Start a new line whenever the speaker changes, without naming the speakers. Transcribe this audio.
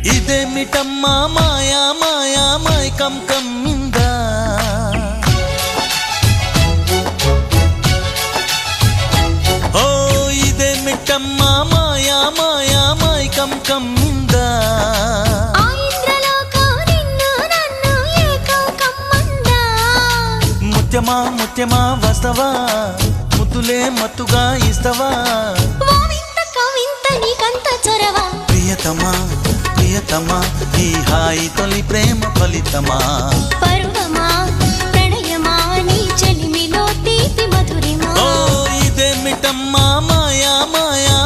ఇదేమిటమ్మా మాయా మాయా మైకం కమ్మిందా ఓ ఇదేమిటమ్మా మాయా మాయా మైకం కమ్మిందా ముత్యమా ముత్యమా వస్తవా ముద్దులే మత్తుగా ఇస్తవా ప్రియతమా ప్రియతమా ఈ హాయి తొలి ప్రేమ ఫలితమా
పరువమా ప్రణయమా నీ చెలిమిలో తీపి మధురిమా
ఓ ఇదేమిటమ్మా మాయా మాయా